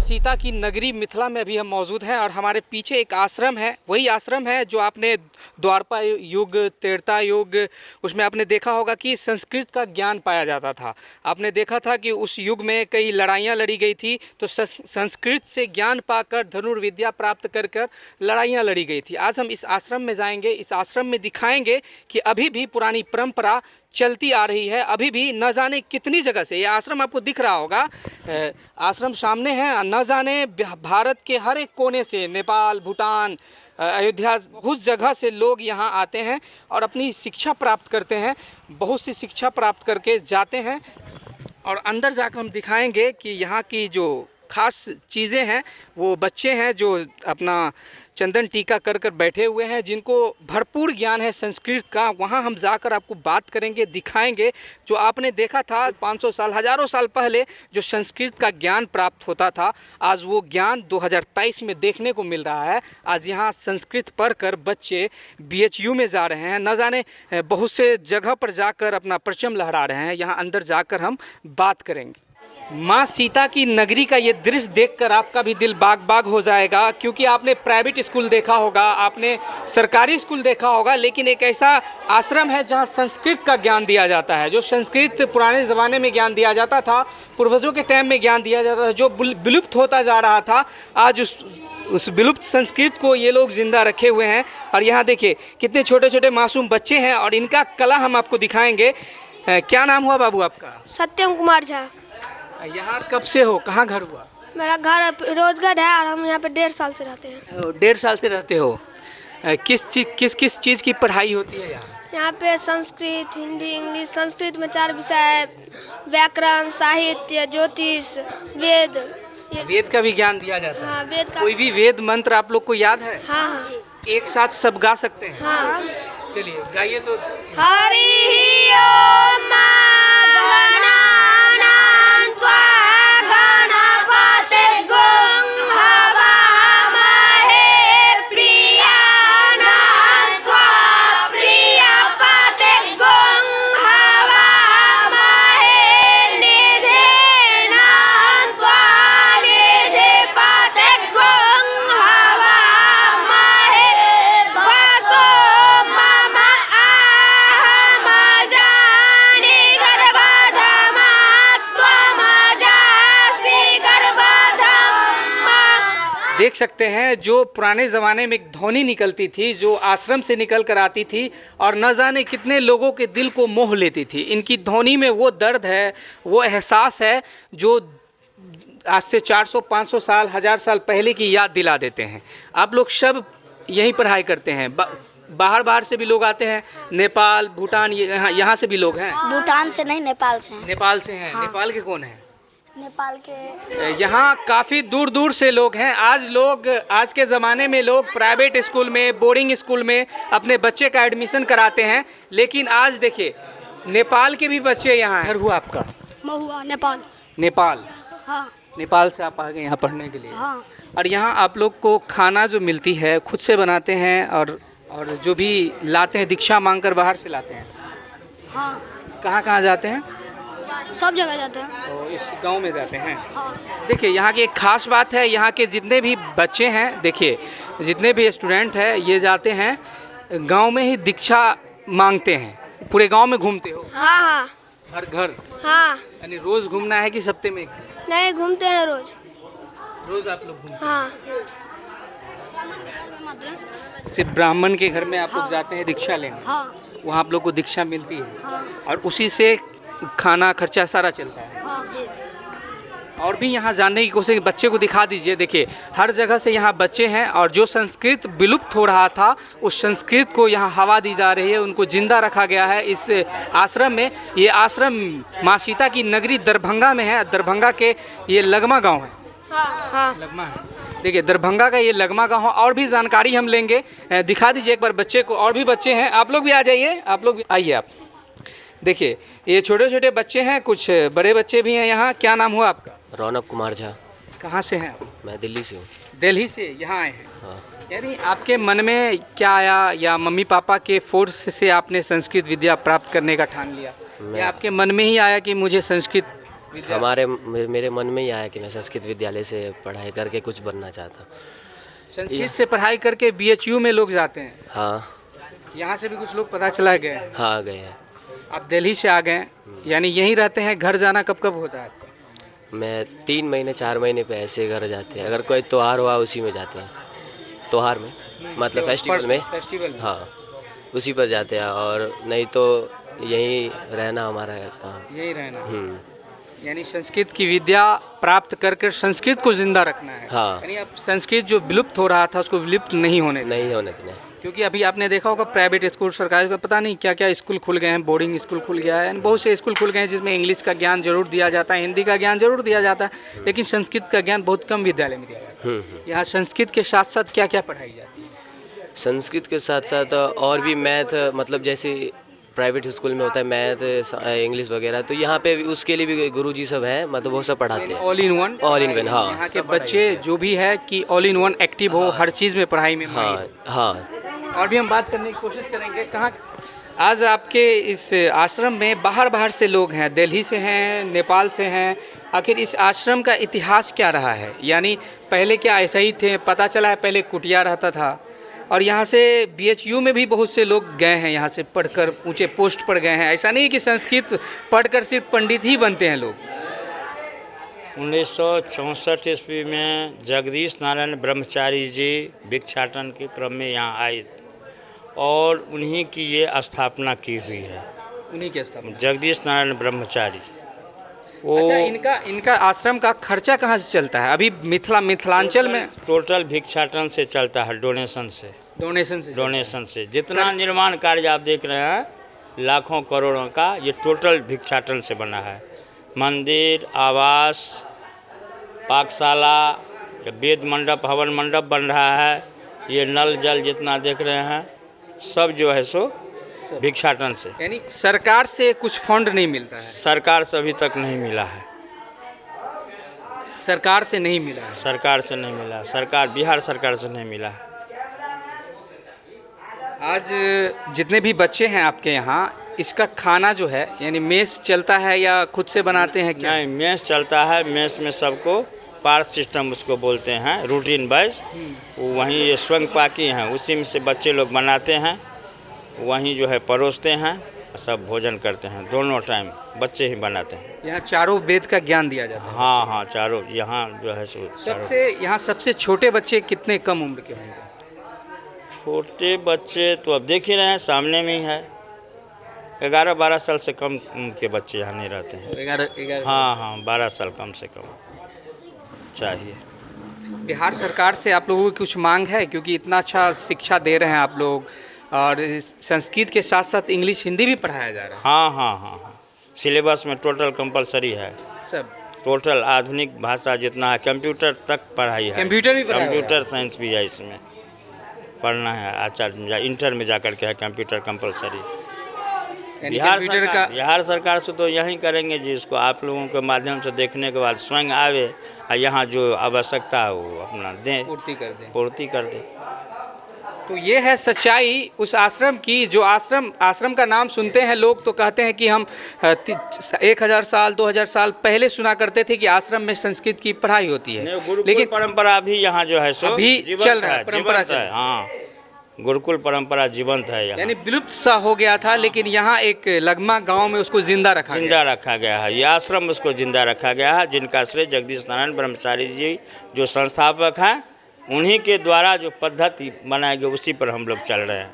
सीता की नगरी मिथिला में अभी हम मौजूद हैं और हमारे पीछे एक आश्रम है। वही आश्रम है जो आपने द्वापर युग, त्रेता युग, उसमें आपने देखा होगा कि संस्कृत का ज्ञान पाया जाता था। आपने देखा था कि उस युग में कई लड़ाइयाँ लड़ी गई थी, तो संस्कृत से ज्ञान पाकर धनुर्विद्या प्राप्त कर कर लड़ाइयाँ लड़ी गई थी। आज हम इस आश्रम में जाएंगे, इस आश्रम में दिखाएंगे कि अभी भी पुरानी परंपरा चलती आ रही है। अभी भी न जाने कितनी जगह से, ये आश्रम आपको दिख रहा होगा, आश्रम सामने है, न जाने भारत के हर एक कोने से, नेपाल, भूटान, अयोध्या, बहुत जगह से लोग यहाँ आते हैं और अपनी शिक्षा प्राप्त करते हैं। बहुत सी शिक्षा प्राप्त करके जाते हैं और अंदर जाकर हम दिखाएंगे कि यहाँ की जो खास चीज़ें हैं, वो बच्चे हैं जो अपना चंदन टीका कर कर बैठे हुए हैं, जिनको भरपूर ज्ञान है संस्कृत का। वहाँ हम जाकर आपको बात करेंगे, दिखाएंगे। जो आपने देखा था 500 साल, हज़ारों साल पहले जो संस्कृत का ज्ञान प्राप्त होता था, आज वो ज्ञान 2023 में देखने को मिल रहा है। आज यहाँ संस्कृत पढ़कर बच्चे BHU में जा रहे हैं, न जाने बहुत से जगह पर जाकर अपना परचम लहरा रहे हैं। यहाँ अंदर जाकर हम बात करेंगे। माँ सीता की नगरी का ये दृश्य देखकर आपका भी दिल बाग बाग हो जाएगा, क्योंकि आपने प्राइवेट स्कूल देखा होगा, आपने सरकारी स्कूल देखा होगा, लेकिन एक ऐसा आश्रम है जहाँ संस्कृत का ज्ञान दिया जाता है। जो संस्कृत पुराने ज़माने में ज्ञान दिया जाता था, पूर्वजों के टाइम में ज्ञान दिया जाता था, जो विलुप्त होता जा रहा था, आज उस विलुप्त संस्कृत को ये लोग जिंदा रखे हुए हैं। और यहाँ देखिए कितने छोटे छोटे मासूम बच्चे हैं और इनका कला हम आपको दिखाएंगे। क्या नाम हुआ बाबू आपका? सत्यम कुमार झा। यहाँ कब से हो, कहाँ घर हुआ? मेरा घर रोजगार है और हम यहाँ पे 1.5 साल से रहते हैं। 1.5 साल से रहते हो। किस चीज़ की पढ़ाई होती है यहाँ? यहाँ पे संस्कृत, हिंदी, इंग्लिश। संस्कृत में 4 विषय है, व्याकरण, साहित्य, ज्योतिष, वेद। वेद का भी ज्ञान दिया जाता है? हाँ, वेद का। कोई भी वेद मंत्र आप लोग को याद है? हाँ हाँ। एक साथ सब गा सकते हैं? हाँ। चलिए गाइए तो। हरि ओम देख सकते हैं जो पुराने ज़माने में एक ध्वनि निकलती थी, जो आश्रम से निकल कर आती थी और न जाने कितने लोगों के दिल को मोह लेती थी। इनकी ध्वनि में वो दर्द है, वो एहसास है जो आज से 400, 500 साल, 1000 साल पहले की याद दिला देते हैं। आप लोग सब यहीं पढ़ाई करते हैं? बाहर से भी लोग आते हैं? नेपाल, भूटान, यहाँ से भी लोग हैं? भूटान से नहीं, नेपाल से हैं। नेपाल से हैं? हाँ। नेपाल के कौन हैं? नेपाल के यहाँ काफ़ी दूर दूर से लोग हैं। आज के ज़माने में लोग प्राइवेट स्कूल में, बोर्डिंग स्कूल में अपने बच्चे का एडमिशन कराते हैं, लेकिन आज देखिए नेपाल के भी बच्चे यहाँ हैं। घर हुआ आपका? महुआ, नेपाल। नेपाल? हाँ। नेपाल से आप आ गए यहाँ पढ़ने के लिए? हाँ। और यहाँ आप लोग को खाना जो मिलती है खुद से बनाते हैं और जो भी लाते हैं दीक्षा मांगकर बाहर से लाते हैं? हाँ। कहाँ जाते हैं? सब जगह जाते हैं। तो इस गांव में जाते हैं? हाँ। देखिए यहाँ की एक खास बात है, यहाँ के जितने भी बच्चे हैं, देखिए जितने भी स्टूडेंट हैं, ये जाते हैं गांव में ही दीक्षा मांगते हैं। पूरे गांव में घूमते हो? हाँ हाँ। हर घर? हाँ। यानी रोज़ घूमना है कि सप्ते में? नहीं, घूमते हैं रोज। रोज़ आप लोग घूमते हैं? हाँ। सिर्फ ब्राह्मण के घर में आप लोग हाँ। जाते हैं दीक्षा लेने? हाँ। वहाँ आप लोग को दीक्षा मिलती है? हाँ। और उसी से खाना खर्चा सारा चलता है? हाँ जी। और भी यहाँ जानने की कोशिश, बच्चे को दिखा दीजिए। देखिए हर जगह से यहाँ बच्चे हैं और जो संस्कृत विलुप्त हो रहा था, उस संस्कृत को यहाँ हवा दी जा रही है, उनको जिंदा रखा गया है इस आश्रम में। ये आश्रम माँ सीता की नगरी दरभंगा में है। दरभंगा के ये लगमा गाँव है। हाँ हाँ। लगमा है। देखिए दरभंगा का ये लगमा गाँव है। और भी जानकारी हम लेंगे। दिखा दीजिए एक बार बच्चे को। और भी बच्चे हैं, आप लोग भी आ जाइए, आप लोग भी आइए। आप देखिए ये छोटे छोटे बच्चे हैं, कुछ बड़े बच्चे भी हैं यहाँ। क्या नाम हुआ आपका? रौनक कुमार झा। कहाँ से हैं? मैं दिल्ली से हूँ। दिल्ली से यहाँ आए हैं? हाँ। यानी आपके मन में क्या आया, या मम्मी पापा के फोर्स से आपने संस्कृत विद्या प्राप्त करने का ठान लिया, या आपके मन में ही आया कि मुझे संस्कृत मेरे मन में ही आया कि मैं संस्कृत विद्यालय से पढ़ाई करके कुछ बनना चाहता हूँ। संस्कृत से पढ़ाई करके BHU में लोग जाते हैं, हाँ यहाँ से भी कुछ लोग पता चला गए। हाँ गए हैं। आप दिल्ली से आ गए, यानी यहीं रहते हैं। घर जाना कब कब होता है आपका? मैं 3 महीने 4 महीने पे ऐसे घर जाते हैं, अगर कोई त्यौहार हुआ उसी में जाते हैं, त्यौहार में मतलब फेस्टिवल में, हाँ उसी पर जाते हैं, और नहीं तो यहीं रहना हमारा काम। यही रहना, यानी संस्कृत की विद्या प्राप्त कर संस्कृत को जिंदा रखना है। हाँ यानी अब संस्कृत जो विलुप्त हो रहा था उसको विलुप्त नहीं होने देना। नहीं होने देना। क्योंकि अभी आपने देखा होगा प्राइवेट स्कूल, सरकारी का पता नहीं क्या क्या स्कूल खुल गए हैं, बोर्डिंग स्कूल खुल गया है, बहुत से स्कूल खुल गए हैं जिसमें इंग्लिश का ज्ञान जरूर दिया जाता है, हिंदी का ज्ञान जरूर दिया जाता है, लेकिन संस्कृत का ज्ञान बहुत कम विद्यालय में दिया जाता है। यहाँ संस्कृत के साथ साथ क्या क्या पढ़ाई जाती है? संस्कृत के साथ साथ और भी मैथ, मतलब जैसे प्राइवेट स्कूल में होता है मैथ इंग्लिश वगैरह, तो यहाँ पे भी उसके लिए भी गुरुजी सब हैं, मतलब वो सब पढ़ाते हैं। ऑल इन वन, हाँ। यहाँ के बच्चे जो भी है कि ऑल इन वन एक्टिव हो, हर चीज़ में पढ़ाई में। हाँ हाँ। और भी हम बात करने की कोशिश करेंगे। कहाँ आज आपके इस आश्रम में बाहर से लोग हैं, दिल्ली से हैं, नेपाल से हैं, आखिर इस आश्रम का इतिहास क्या रहा है? यानी पहले क्या ऐसा ही थे? पता चला है पहले कुटिया रहता था, और यहाँ से BHU में भी बहुत से लोग गए हैं, यहाँ से पढ़कर ऊंचे पोस्ट पर गए हैं। ऐसा नहीं कि संस्कृत पढ़कर सिर्फ पंडित ही बनते हैं लोग। 1964 ईस्वी में जगदीश नारायण ब्रह्मचारी जी भिक्षाटन के क्रम में यहाँ आए और उन्हीं की ये स्थापना की हुई है। उन्हीं के स्थापना, जगदीश नारायण ब्रह्मचारी। वो अच्छा, इनका आश्रम का खर्चा कहाँ से चलता है? अभी मिथिलांचल में टोटल भिक्षाटन से चलता है, डोनेशन से जितना निर्माण कार्य आप देख रहे हैं लाखों करोड़ों का, ये टोटल भिक्षाटन से बना है। मंदिर, आवास, पाकशाला, वेद मंडप, हवन मंडप बन रहा है, ये नल जल जितना देख रहे हैं सब जो है सो भिक्षाटन से। यानी सरकार से कुछ फंड नहीं मिलता है? सरकार से अभी तक नहीं मिला है। सरकार से नहीं मिला है? सरकार से नहीं मिला, बिहार सरकार से नहीं मिला है। आज जितने भी बच्चे हैं आपके यहाँ, इसका खाना जो है यानी मेस चलता है या खुद से बनाते हैं क्या? नहीं, मेस चलता है। मेस में सबको पार्ट सिस्टम उसको बोलते हैं, रूटीन वाइज। वहीं ये स्वयं पाकी हैं, उसी में से बच्चे लोग बनाते हैं, वहीं जो है परोसते हैं, सब भोजन करते हैं। दोनों टाइम बच्चे ही बनाते हैं। यहाँ चारों वेद का ज्ञान दिया जाता है? हाँ हाँ, चारों। यहाँ जो है यहाँ सबसे छोटे बच्चे कितने कम उम्र के होंगे? छोटे बच्चे तो अब देख ही रहे हैं, सामने में ही है। 11-12 साल से कम के बच्चे यहाँ नहीं रहते हैं। 11 हाँ, 12 साल कम से कम चाहिए। बिहार सरकार से आप लोगों की कुछ मांग है? क्योंकि इतना अच्छा शिक्षा दे रहे हैं आप लोग, और संस्कृत के साथ साथ इंग्लिश हिंदी भी पढ़ाया जा रहा है। हाँ। सिलेबस में टोटल कंपलसरी है, सब टोटल आधुनिक भाषा जितना है, कंप्यूटर तक पढ़ाई है। कंप्यूटर साइंस भी है, इसमें पढ़ना है। आचार्य इंटर में जाकर के है कंप्यूटर कंपलसरी। बिहार सरकार से तो यही करेंगे जी, इसको आप लोगों के माध्यम से देखने के बाद स्वयं आवे और यहाँ जो आवश्यकता है वो अपना दें, पूर्ति कर दें। तो ये है सच्चाई उस आश्रम की, जो आश्रम का नाम सुनते हैं लोग तो कहते हैं कि हम 1000 साल 2000 साल पहले सुना करते थे कि आश्रम में संस्कृत की पढ़ाई होती है, लेकिन परंपरा भी यहाँ जो है सो अभी चल रहा है, परंपरा है। हाँ, गुरुकुल परंपरा जीवंत है यहाँ। यानी विलुप्त सा हो गया था, लेकिन यहाँ एक लगमा गांव में उसको जिंदा रखा गया है। ये आश्रम उसको जिंदा रखा गया है, जिनका श्रेय जगदीश नारायण ब्रह्मचारी जी जो संस्थापक हैं, उन्हीं के द्वारा जो पद्धति बनाई गई उसी पर हम लोग चल रहे हैं।